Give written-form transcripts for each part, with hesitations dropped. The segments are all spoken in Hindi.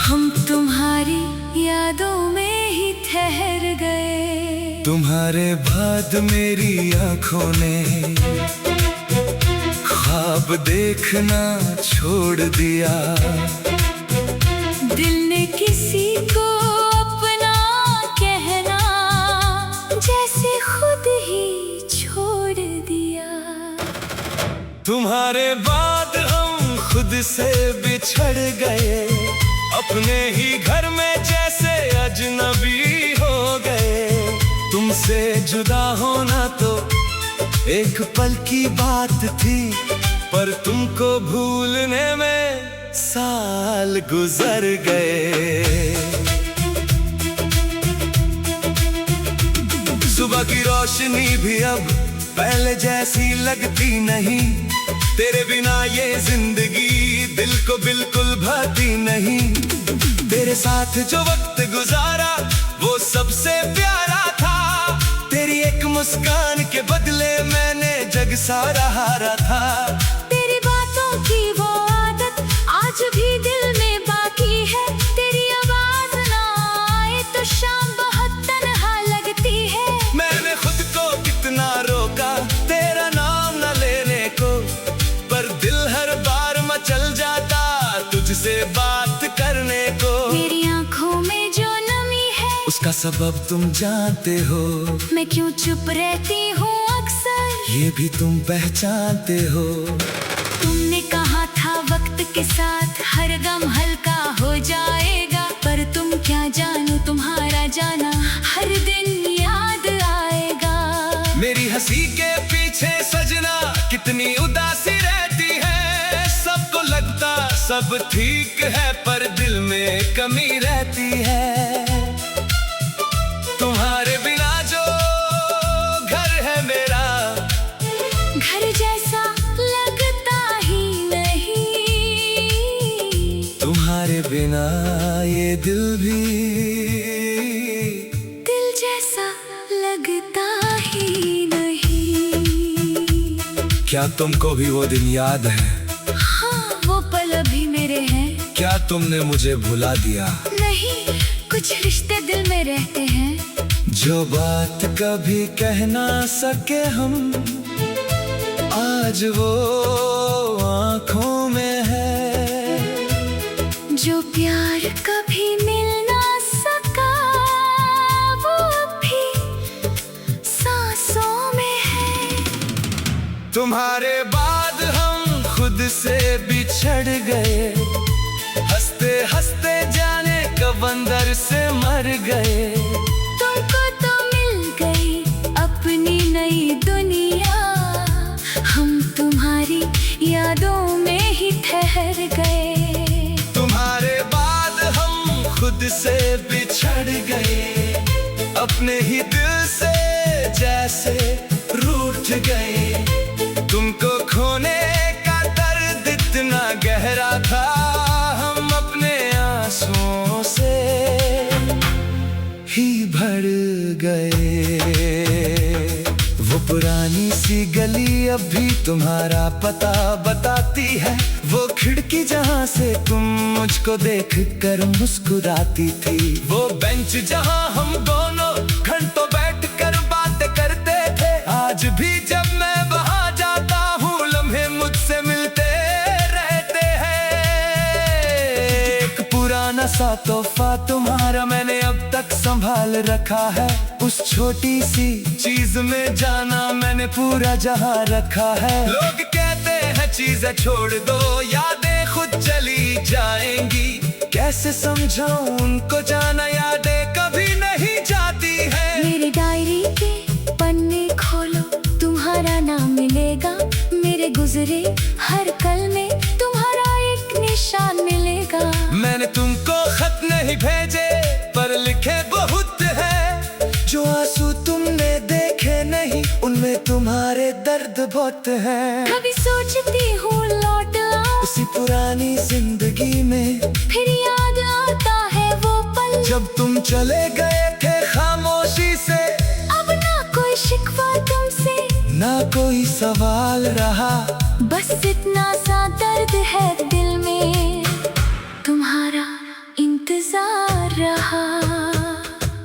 हम तुम्हारी यादों में ही ठहर गए। तुम्हारे बाद मेरी आंखों ने ख्वाब देखना छोड़ दिया। दिल ने किसी को अपना कहना जैसे खुद ही छोड़ दिया। तुम्हारे बाद हम खुद से बिछड़ गए, अपने ही घर में जैसे अजनबी हो गए। तुमसे जुदा होना तो एक पल की बात थी, पर तुमको भूलने में साल गुजर गए। सुबह की रोशनी भी अब पहले जैसी लगती नहीं। तेरे बिना ये जिंदगी दिल को बिल्कुल भाती नहीं। तेरे साथ जो वक्त गुजारा वो सबसे प्यारा था। तेरी एक मुस्कान के बदले मैंने जग सारा हारा था। तेरी बातों की वो आदत आज भी दिल में बाकी है। तेरी आवाज ना आए तो शाम बहुत तन्हा लगती है। मैंने खुद को कितना रोका तेरा नाम न लेने को, पर दिल हर बार मचल जाता तुझसे बात करने को। मेरी आंखों में जो नमी है उसका सबब तुम जानते हो। मैं क्यों चुप रहती हूँ अक्सर ये भी तुम पहचानते हो। तुमने कहा था वक्त के साथ हर गम हल्का हो जाएगा, पर तुम क्या जानो तुम्हारा जाना हर दिन याद आएगा। मेरी हंसी के पीछे सजना कितनी उदासी रहती है। सबको लगता सब ठीक है, पर दिल में कमी रहती है। तुम्हारे बिना जो घर है मेरा, घर जैसा लगता ही नहीं। तुम्हारे बिना ये दिल भी दिल जैसा लगता ही नहीं। क्या तुमको भी वो दिन याद है? हाँ, वो पल अभी मेरे हैं। क्या तुमने मुझे भुला दिया? नहीं, कुछ रिश्ते दिल में रहते हैं। जो बात कभी कह ना सके हम, आज वो आँखों में है। जो प्यार कभी मिल ना सका वो भी सांसों में है। तुम्हारे बाद हम खुद से बिछड़ गए, हंसते हंसते जाने कब अंदर से मर गए। तुमको तो मिल गई अपनी नई दुनिया, हम तुम्हारी यादों में ही ठहर गए। तुम्हारे बाद हम खुद से बिछड़ गए, अपने ही दिल से जैसे रूठ गए। तुमको खोने का दर्द इतना गहरा था, हम अपने आंसुओं से ही भर गए। वो पुरानी सी गली अब भी तुम्हारा पता बताती है। वो खिड़की जहाँ से तुम मुझको देख कर मुस्कुराती थी। वो बेंच जहाँ हम दोनों घंटों बैठ कर बातें करते थे। आज भी जब मैं वहाँ जाता हूँ लम्हे मुझसे मिलते रहते हैं। एक पुराना सा तोहफा तुम्हारा मैंने अब तक संभाल रखा है। उस छोटी सी चीज में जाना मैंने पूरा जहां रखा है। लोग कहते हैं चीजें छोड़ दो, यादें खुद चली जाएंगी। कैसे समझाऊं उनको, जाना यादें कभी नहीं जाती है। मेरी डायरी के पन्ने खोलो, तुम्हारा नाम मिलेगा। मेरे गुजरे हर कल में तुम्हारा एक निशान मिलेगा। मैंने तुमको खत नहीं भेजे पर लिखे बहुत है। जो आंसू तुमने देखे नहीं उनमें तुम्हारे दर्द बहुत है। कभी सोचती हूँ लौट आऊं उसी पुरानी जिंदगी में, फिर याद आता है वो पल जब तुम चले गए थे खामोशी से। अब ना कोई शिकवा तुमसे, ना कोई सवाल रहा, बस इतना सा दर्द है दिल में। तुम्हारा रहा।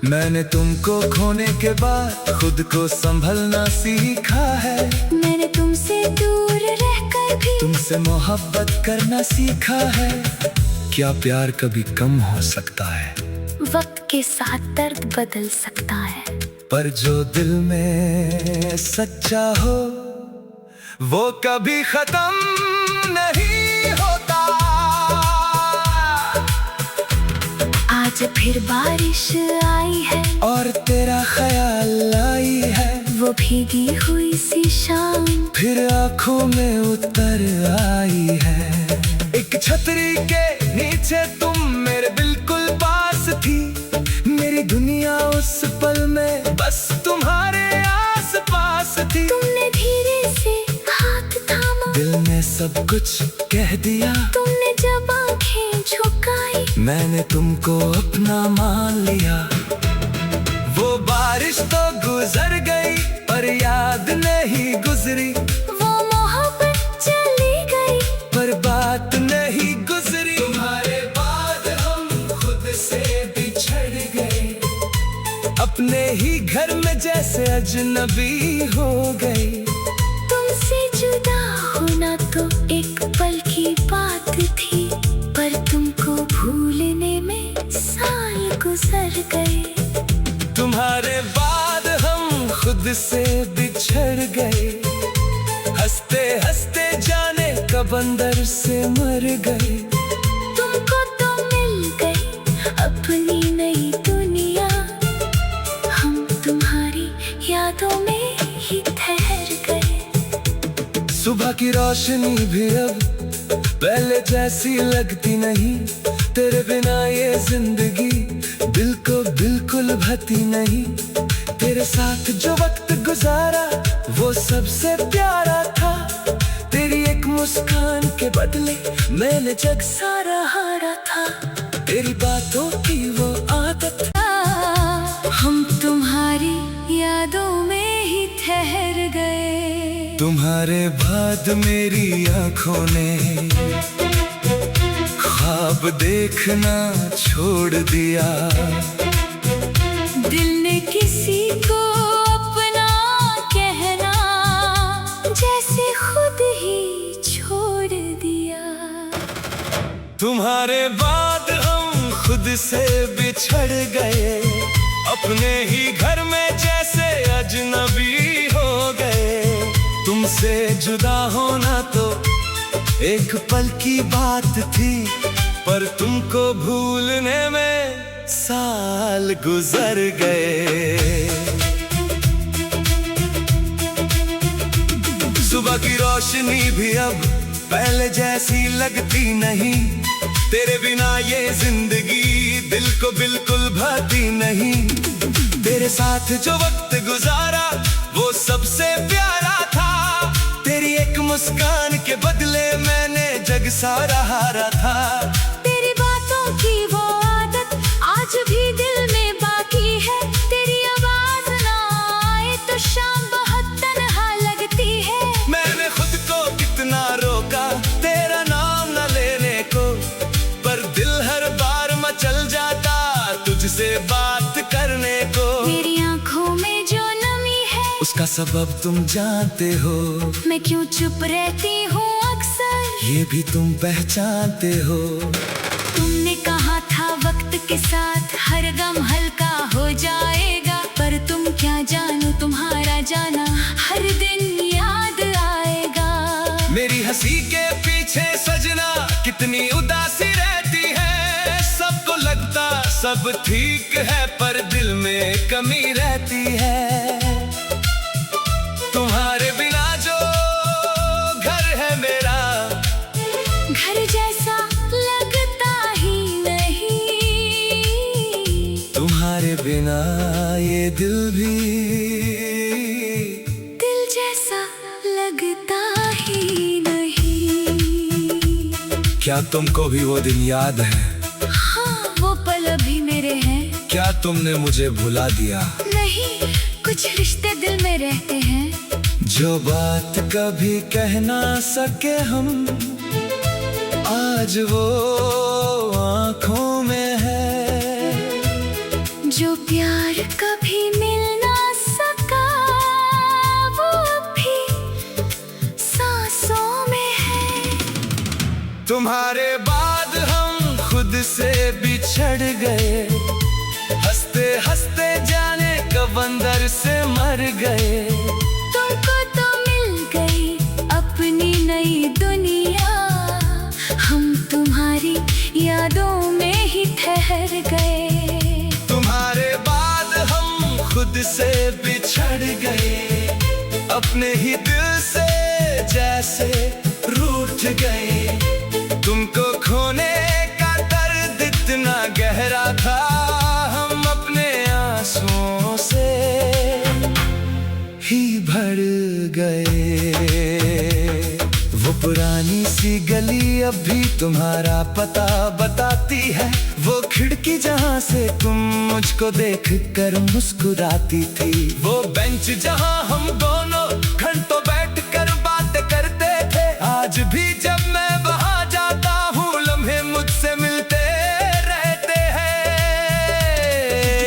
मैंने तुमको खोने के बाद खुद को संभलना सीखा है। मैंने तुमसे दूर रहकर भी तुमसे मोहब्बत करना सीखा है। क्या प्यार कभी कम हो सकता है? वक्त के साथ दर्द बदल सकता है, पर जो दिल में सच्चा हो वो कभी खत्म नहीं होता। आज फिर बारिश आई है और तेरा ख्याल आई है। वो भीगी हुई सी शाम फिर आंखों में उतर आई है। एक छतरी के नीचे तुम मेरे बिल्कुल पास थी। मेरी दुनिया उस पल में बस तुम्हारे आस पास थी। तुमने धीरे से हाथ थामा, दिल में सब कुछ कह दिया। तुमने जब आंखें झुकाई मैंने तुमको अपना मान लिया। वो बारिश तो गुजर गई पर याद नहीं गुजरी। वो मोहब्बत चली गई पर बात नहीं गुजरी। तुम्हारे बाद हम खुद से बिछड़ गए। अपने ही घर में जैसे अजनबी हो गए। तुमसे जुदा होना तो एक पल की बात थी, पर तुमको भूलने में साल गुजर गए। तुम्हारे बाद हम खुद से बिछड़ गए। हंसते हंसते जाने कब अंदर से मर गए। तुमको तो मिल गई अपनी नई दुनिया, हम तुम्हारी यादों में ही ठहर गए। सुबह की रोशनी भी अब पहले जैसी लगती नहीं। तेरे बिना ये जिंदगी दिल को बिल्कुल भाती नहीं। तेरे साथ जो वक्त गुजारा वो सबसे प्यारा था। तेरी एक मुस्कान के बदले मैंने जग सारा हारा था। तेरी बातों की वो आदत, हम तुम्हारी यादों में ही ठहर गए। तुम्हारे बाद मेरी आंखों ने ख्वाब देखना छोड़ दिया। दिल ने किसी को अपना कहना जैसे खुद ही छोड़ दिया। तुम्हारे बाद हम खुद से बिछड़ गए। अपने ही घर में जैसे अजनबी हो गए। तुमसे जुदा होना तो एक पल की बात थी, पर तुमको भूलने में साल गुजर गए। सुबह की रोशनी भी अब पहले जैसी लगती नहीं। तेरे बिना ये जिंदगी दिल को बिल्कुल भाती नहीं। तेरे साथ जो वक्त गुजारा वो सबसे प्यारा था। तेरी एक मुस्कान के बदले मैंने जग सारा हारा था। तेरी बातों की वो आदत आज भी दिल में बाकी है। तेरी आवाज ना आए तो शाम बहुत तन्हा लगती है। मैंने खुद को कितना रोका तेरा नाम न लेने को, पर दिल हर बार मचल जाता तुझसे बात करने को। मेरी आंखों में जो नमी है उसका सबब तुम जानते हो। मैं क्यों चुप रहती हूँ अक्सर ये भी तुम पहचानते हो। तुमने कहा था वक्त के साथ हर गम हल्का हो जाएगा, पर तुम क्या जानो तुम्हारा जाना हर दिन याद आएगा। मेरी हंसी के पीछे सजना कितनी उदासी रहती है। सबको लगता सब ठीक है पर दिल में कमी रहती है। तुम्हारे बिना जो घर है मेरा घर जैसा लगता ही नहीं। तुम्हारे बिना ये दिल भी दिल जैसा लगता ही नहीं। क्या तुमको भी वो दिन याद है? हाँ, वो पल अभी मेरे हैं। क्या तुमने मुझे भुला दिया? नहीं, कुछ रिश्ते दिल में रहते हैं जो बात कभी कह ना सके हम, आज वो आँखों में है। से बिछड़ गए, हंसते हंसते जाने कब अंदर से मर गए। तुमको तो मिल गई अपनी नई दुनिया, हम तुम्हारी यादों में ही ठहर गए। तुम्हारे बाद हम खुद से बिछड़ गए, अपने ही दिल से जैसे रूठ गए। तुमको खोने का दर्द इतना गहरा था, हम अपने आंसुओं से ही भर गए। वो पुरानी सी गली अब भी तुम्हारा पता बताती है, वो खिड़की जहाँ से तुम मुझको देख कर मुस्कुराती थी, वो बेंच जहाँ हम दोनों घंटों बैठ कर बातें करते थे। आज भी जब मैं वहाँ जाता हूँ लम्हे मुझसे मिलते रहते हैं।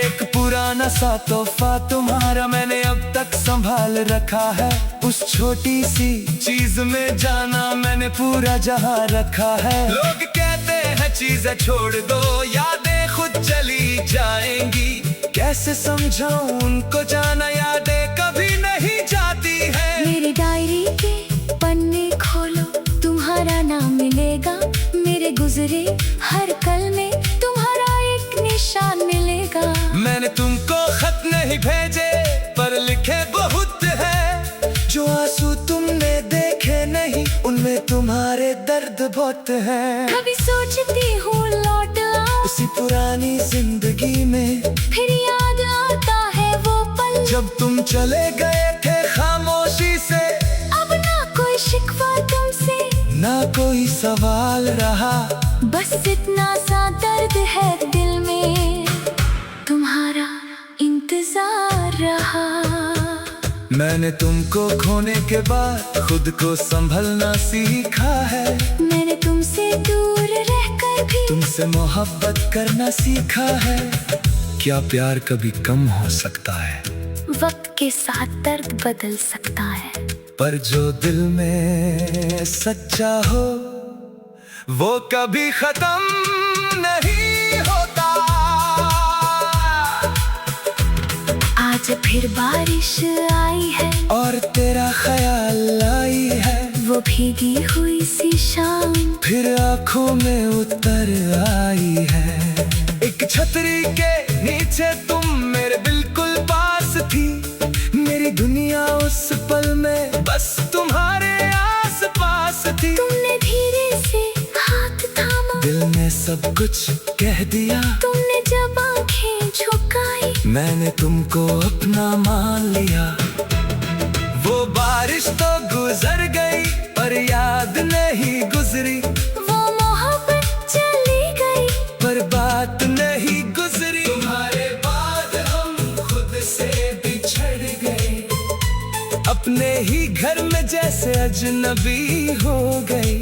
एक पुराना सा तोहफा तुम्हारा मैंने अब तक संभाल रखा है, उस छोटी सी चीज में जाना मैंने पूरा जहां रखा है। लोग कहते हैं चीजें छोड़ दो, यादें खुद चली जाएंगी, कैसे समझाऊं उनको जाना यादें कभी नहीं जाती है। मेरी डायरी के पन्ने खोलो, तुम्हारा नाम मिलेगा, मेरे गुजरे हर कल में तुम्हारा एक निशान मिलेगा। मैंने तुमको खत नहीं भेजे पर लिखे बहुत है, जो आंसू तुमने देखे नहीं उनमें तुम्हारे दर्द बहुत है। कभी सोचती हूँ लौट आऊं उसी पुरानी जिंदगी में, फिर याद आता है वो पल जब तुम चले गए थे खामोशी से। अब ना कोई शिकवा तुमसे, ना कोई सवाल रहा, बस इतना सा दर्द है दिल में, तुम्हारा इंतजार रहा। मैंने तुमको खोने के बाद खुद को संभलना सीखा है, मैंने तुमसे दूर रहकर भी तुमसे मोहब्बत करना सीखा है। क्या प्यार कभी कम हो सकता है? वक्त के साथ दर्द बदल सकता है, पर जो दिल में सच्चा हो वो कभी खत्म नहीं होता। आज फिर बारिश आई है और तेरा ख्याल आई है, वो भीगी हुई सी शाम फिर आंखों में उतर आई है। एक छतरी के नीचे तुम मेरे बिल्कुल पास थी, मेरी दुनिया उस पल में बस तुम्हारे आस पास थी। तुमने धीरे से हाथ थामा, दिल ने सब कुछ कह दिया, तुमने जब आंखें झुकाई मैंने तुमको अपना मान लिया। वो बारिश तो गुजर गई पर याद नहीं गुजरी, वो मोहब्बत चली गई पर बात नहीं गुजरी। तुम्हारे बाद हम खुद से बिछड़ गए, अपने ही घर में जैसे अजनबी हो गए।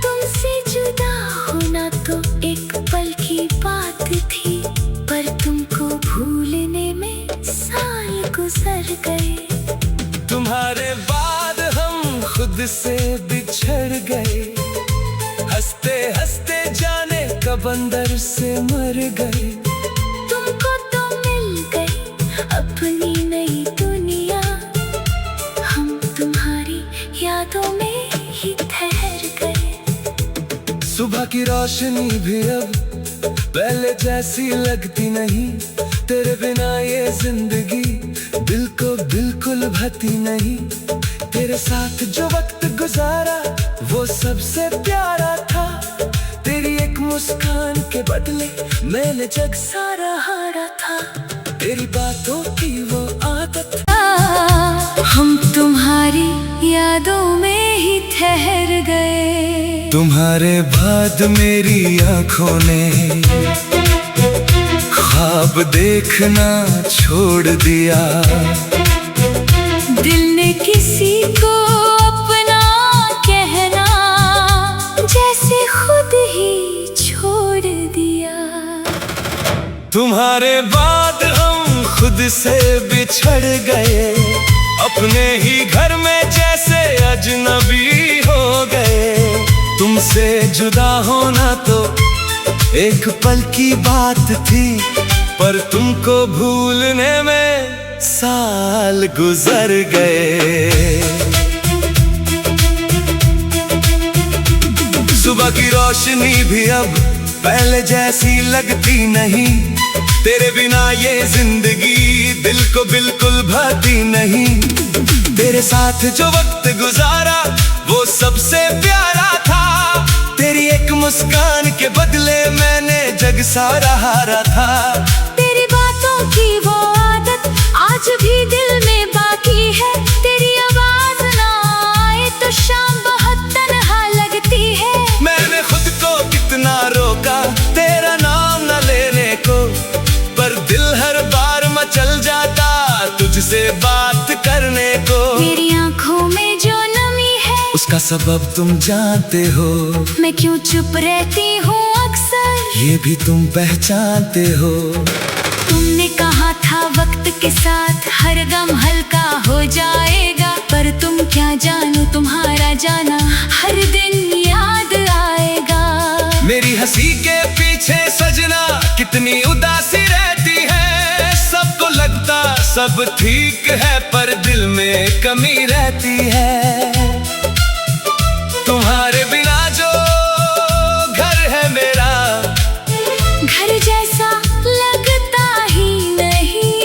तुमसे जुदा होना तो एक पल की बात थी, पर तुमको भूलने में साल गुजर गए। तुम्हारे बाद हम खुद से बिछड़ गए, हंसते हंसते जाने कब अंदर से मर गए। तुमको तो मिल गई अपनी नई दुनिया, हम तुम्हारी यादों में ही ठहर गए। सुबह की रोशनी भी अब पहले जैसी लगती नहीं, तेरे बिना ये जिंदगी दिल को बिल्कुल भाती नहीं। तेरे साथ जो वक्त गुजारा वो सबसे प्यारा था, तेरी एक मुस्कान के बदले मैंने जग सारा हारा था। तेरी बातों की वो आदत, हम तुम्हारी यादों में ही ठहर गए। तुम्हारे बाद मेरी आंखों ने ख्वाब देखना छोड़ दिया, दिल ने किसी को अपना कहना जैसे खुद ही छोड़ दिया। तुम्हारे बाद हम खुद से बिछड़ गए, अपने ही घर में जैसे अजनबी हो गए। तुमसे जुदा होना तो एक पल की बात थी, पर तुमको भूलने में साल गुजर गए। सुबह की रोशनी भी अब पहले जैसी लगती नहीं, तेरे बिना ये जिंदगी दिल को बिल्कुल भाती नहीं। तेरे साथ जो वक्त गुजारा वो सबसे प्यारा था, तेरी एक मुस्कान के बदले मैंने जग सारा हारा था। तेरी बातों की वो आदत आज भी दिल में बाकी है, तेरी आवाज ना आए तो शाम बहुत तन्हा लगती है। मैंने खुद को कितना रोका तेरा नाम न लेने को, पर दिल हर बार मचल जाता तुझसे बात करने को। मेरी आंखों में जो नमी है उसका सबब तुम जानते हो, मैं क्यों चुप रहती हूँ अक्सर ये भी तुम पहचानते हो। तुमने कहा था वक्त के साथ हर गम हल्का हो जाएगा, पर तुम क्या जानो तुम्हारा जाना हर दिन याद आएगा। मेरी हंसी के पीछे सजना कितनी उदासी रहती है, सबको लगता सब ठीक है पर दिल में कमी रहती है। तुम्हारे बिना जो घर है मेरा, घर जैसा लगता ही नहीं,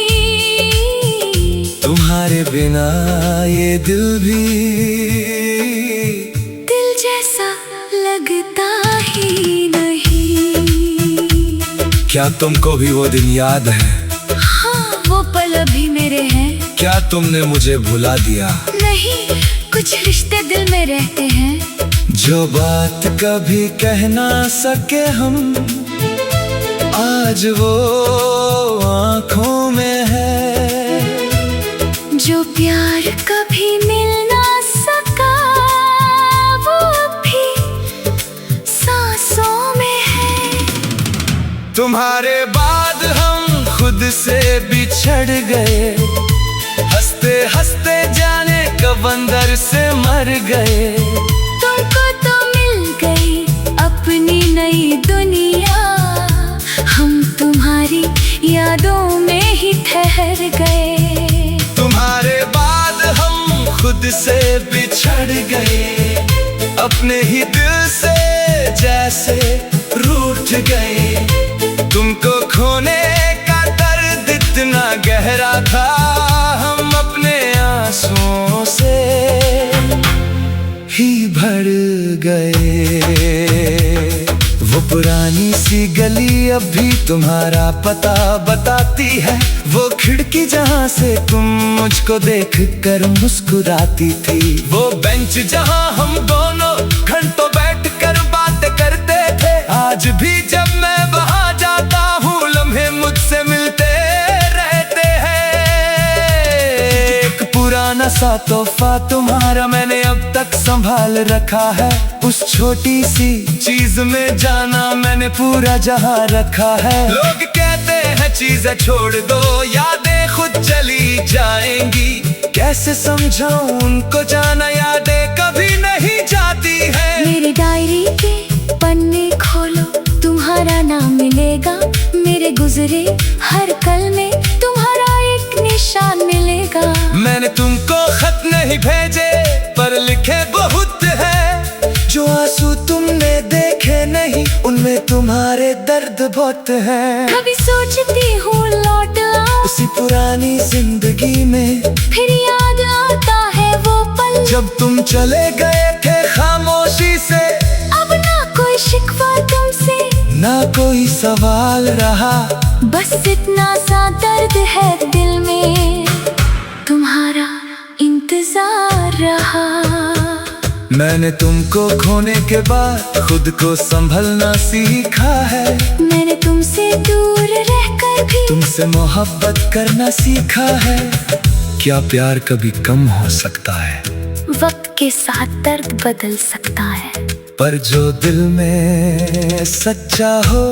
तुम्हारे बिना ये दिल भी दिल जैसा लगता ही नहीं। क्या तुमको भी वो दिन याद है? हाँ, वो पल अभी मेरे हैं। क्या तुमने मुझे भुला दिया? नहीं, कुछ रिश्ते दिल में रहते हैं, जो बात कभी कह ना सके हम, आज वो आँखों में है। जो प्यार कभी मिल ना सका वो भी सांसों में है। तुम्हारे बाद हम खुद से बिछड़ गए, हंसते हंसते जाने कब अंदर से मर गए। तुमको तो मिल गई अपनी नई दुनिया, हम तुम्हारी यादों में ही ठहर गए। तुम्हारे बाद हम खुद से बिछड़ गए, अपने ही दिल से जैसे रूठ गए। तुमको खोने का दर्द इतना गहरा था, हम अपने आंसुओं से ही भर गए। वो पुरानी सी गली अब भी तुम्हारा पता बताती है, वो खिड़की जहाँ से तुम मुझको देख कर मुस्कुराती थी, वो बेंच जहाँ हम दोनों घंटों बैठ कर बातें करते थे। आज भी जब मैं वहाँ जाता हूँ लम्हे मुझसे मिलते रहते हैं। एक पुराना सा तोहफा तुम्हारा मैंने अब तक संभाल रखा है, उस छोटी सी चीज में जाना मैंने पूरा जहां रखा है। लोग कहते हैं चीजें छोड़ दो यादें खुद चली जाएंगी, कैसे समझाऊं उनको जाना यादें कभी नहीं जाती है। मेरी डायरी के पन्ने खोलो तुम्हारा नाम मिलेगा, मेरे गुजरे हर कल में तुम्हारा एक निशान मिलेगा। मैंने तुमको खत नहीं भेजे पर लिखे बहुत है, जो आंसू तुमने देखे नहीं उनमें तुम्हारे दर्द बहुत है। कभी सोचती हूँ लौट आऊं उसी पुरानी जिंदगी में, फिर याद आता है वो पल जब तुम चले गए थे खामोशी से। अब ना कोई शिकवा तुमसे, ना कोई सवाल रहा, बस इतना सा दर्द है दिल में, तुम्हारा इंतजार रहा। मैंने तुमको खोने के बाद खुद को संभलना सीखा है, मैंने तुमसे दूर रहकर भी तुमसे मोहब्बत करना सीखा है। क्या प्यार कभी कम हो सकता है? वक्त के साथ दर्द बदल सकता है, पर जो दिल में सच्चा हो